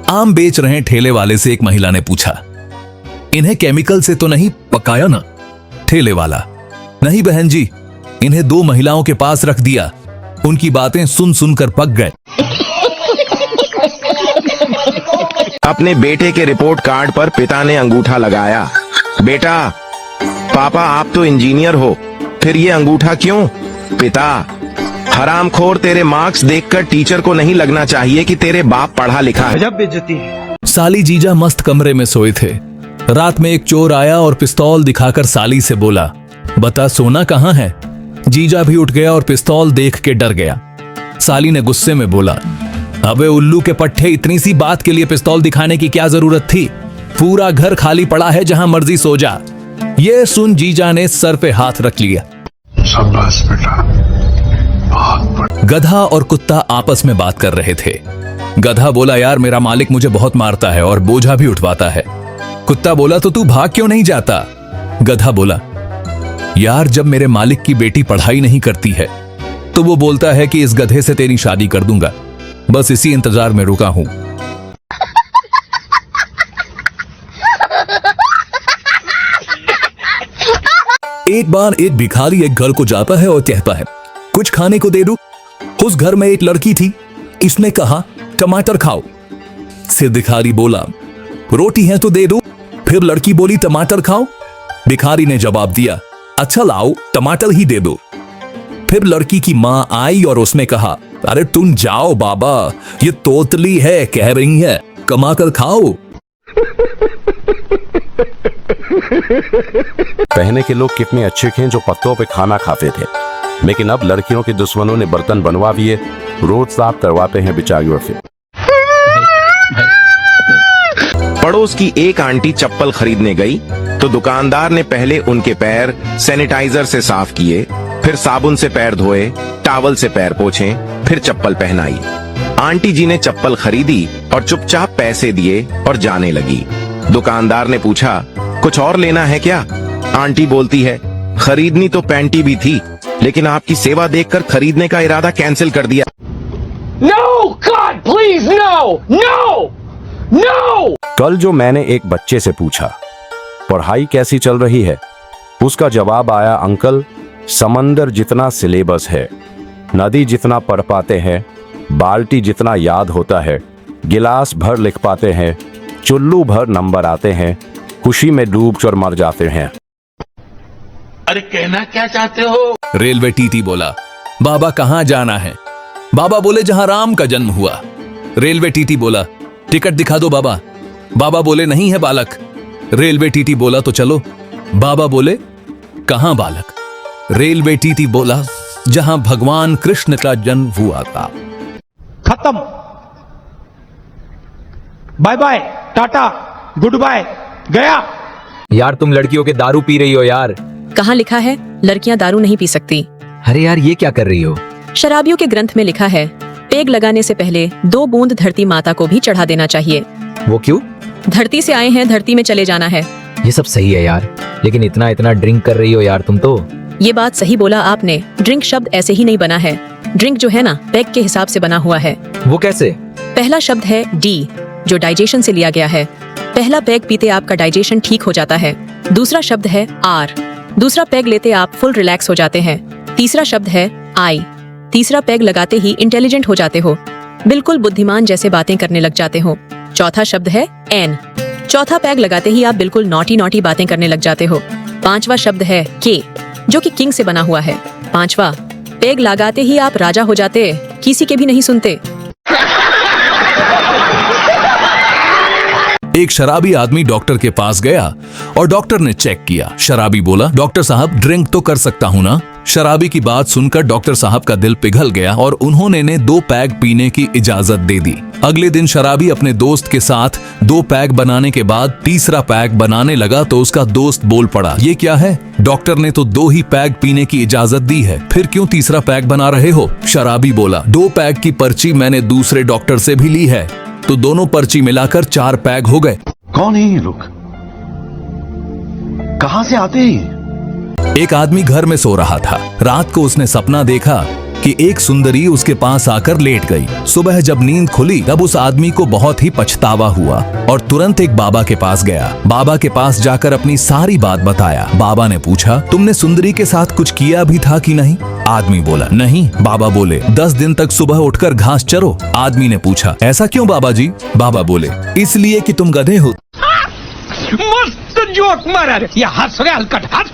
आम बेच रहे ठेले वाले से एक महिला ने पूछा, इन्हें केमिकल से तो नहीं पकाया ना? ठेले वाला, नहीं बहन जी, इन्हें 2 महिलाओं के पास रख दिया, उनकी बातें सुन सुनकर पक गए। अपने बेटे के रिपोर्ट कार्ड पर पिता ने अंगूठा लगाया। बेटा, पापा आप तो इंजीनियर हो, फिर ये अंगूठा क्यों? पिता, हरामखोर, तेरे मार्क्स देखकर टीचर को नहीं लगना चाहिए कि तेरे बाप पढ़ा लिखा है। गजब बेइज्जती है। साली जीजा मस्त कमरे में सोए थे। रात में एक चोर आया और पिस्तौल दिखाकर साली से बोला, बता सोना कहाँ है? जीजा भी उठ गया और पिस्तौल देख के डर गया। साली ने गुस्से में बोला, अबे उल्लू के पट्टे, इतनी सी बात के लिए पिस्तौल दिखाने की क्या जरूरत थी? पूरा घर खाली पड़ा है, जहां मर्जी सो जा। ये सुन जीजा ने सर पे हाथ रख लिया। शाबाश बेटा, बहुत। गधा और कुत्ता आपस में बात कर रहे थे। गधा बोला, यार मेरा मालिक मुझे बहुत मारता है और बोझा भी उठवाता है। कुत्ता बोला, तो तू भाग क्यों नहीं जाता? गधा बोला, यार जब मेरे मालिक की बेटी पढ़ाई नहीं करती है तो वो बोलता है कि इस गधे से तेरी शादी कर दूंगा, बस इसी इंतजार में रुका हूं। एक बार एक भिखारी एक घर को जाता है और कहता है, कुछ खाने को दे दूं? उस घर में एक लड़की थी, इसने कहा टमाटर खाओ। फिर भिखारी बोला, रोटी है तो दे दो। फिर लड़की बोली, टमाटर खाओ। भिखारी ने जवाब दिया, अच्छा लाओ टमाटर ही दे दो। फिर लड़की की मां आई और उसने कहा, अरे तुम जाओ बाबा, ये तोतली है, कह रही है कमा कर खाओ। पहले के लोग कितने अच्छे थे जो पत्तों पे खाना खाते थे, लेकिन अब लड़कियों के दुश्मनों ने बर्तन बनवा दिए, रोज साफ करवाते हैं बेचारियों से। पड़ोस की एक आंटी चप्पल खरीदने गई तो दुकानदार ने पहले उनके पैर सैनिटाइजर से साफ किए, फिर साबुन से पैर धोए, टॉवल से पैर पोंछे, फिर चप्पल पहनाई। आंटी जी ने चप्पल खरीदी और चुपचाप पैसे दिए और जाने लगी। दुकानदार ने पूछा, कुछ और लेना है क्या? आंटी बोलती है, खरीदनी तो पैंटी भी थी, लेकिन आपकी सेवा देखकर खरीदने का इरादा कैंसिल कर दिया। No, God, please, no, no, no! कल जो मैंने एक बच्चे से पूछा, पढ़ाई कैसी चल रही है, उसका जवाब आया, अंकल समंदर जितना सिलेबस है, नदी जितना पढ़ पाते हैं, बाल्टी जितना याद होता है, गिलास भर लिख पाते हैं, चुल्लू भर नंबर आते हैं, खुशी में डूब कर मर जाते हैं। अरे कहना क्या चाहते हो? रेलवे टीटी बोला, बाबा कहां जाना है? बाबा बोले, जहां राम का जन्म हुआ। रेलवे टीटी बोला, टिकट दिखा दो बाबा। बाबा बोले, नहीं है बालक। रेलवे टीटी बोला, तो चलो। बाबा बोले, कहां बालक? रेलवे टीटी बोला, जहां भगवान कृष्ण का जन्म हुआ था। खत्म। बाय बाय, टाटा, गुड बाय, गया। यार तुम लड़कियों के दारू पी रही हो यार। कहाँ लिखा है लड़कियां दारू नहीं पी सकती? अरे यार ये क्या कर रही हो? शराबियों के ग्रंथ में लिखा है, पेग लगाने से पहले 2 बूंद धरती माता को भी चढ़ा देना चाहिए। वो क्यों? धरती से आए हैं, धरती में चले जाना है। ये सब सही है यार, लेकिन इतना इतना ड्रिंक कर रही हो यार तुम तो। ये बात सही बोला आपने। ड्रिंक शब्द ऐसे ही नहीं बना है। ड्रिंक जो है ना, पेग के हिसाब से बना हुआ है। वो कैसे? पहला शब्द है डी, जो डाइजेशन से लिया गया है। पहला पेग पीते आपका डाइजेशन ठीक हो जाता है। दूसरा शब्द है आर, दूसरा पेग लेते आप फुल रिलैक्स हो जाते हैं। तीसरा शब्द है आई, तीसरा पेग लगाते ही इंटेलिजेंट हो जाते हो, बिल्कुल बुद्धिमान जैसे बातें करने लग जाते हो। चौथा शब्द है एन, चौथा पेग लगाते ही आप बिल्कुल नॉटी नॉटी बातें करने लग जाते हो। पांचवा शब्द है के, जो कि किंग से बना हुआ है। पांचवा, पेग लगाते ही आप राजा हो जाते, किसी के भी नहीं सुनते। एक शराबी आदमी डॉक्टर के पास गया और डॉक्टर ने चेक किया। शराबी बोला, डॉक्टर साहब ड्रिंक तो कर सकता हूँ ना? शराबी की बात सुनकर डॉक्टर साहब का दिल पिघल गया और उन्होंने 2 पैग पीने की इजाजत दे दी। अगले दिन शराबी अपने दोस्त के साथ 2 पैग बनाने के बाद तीसरा पैग बनाने लगा तो उसका दोस्त बोल पड़ा, ये क्या है? डॉक्टर ने तो 2 ही पैग पीने की इजाजत दी है, फिर क्यों तीसरा पैग बना रहे हो? शराबी बोला, 2 पैग की पर्ची मैंने दूसरे डॉक्टर से भी ली है, तो दोनों पर्ची मिलाकर 4 पैग हो गए। कौन है ये लोग? कहां से आते हैं? एक आदमी घर में सो रहा था। रात को उसने सपना देखा कि एक सुंदरी उसके पास आकर लेट गई। सुबह जब नींद खुली तब उस आदमी को बहुत ही पछतावा हुआ और तुरंत एक बाबा के पास गया। बाबा के पास जाकर अपनी सारी बात बताया। बाबा ने पूछा, तुमने सुंदरी के साथ कुछ किया भी था कि नहीं? आदमी बोला, नहीं। बाबा बोले, 10 दिन तक सुबह उठकर घास चरो। आदमी ने पूछा, ऐसा क्यों बाबा जी? बाबा बोले, इसलिए कि तुम गधे हो। मस्त जोक मारा रे, ये हंस रे हलकट हंस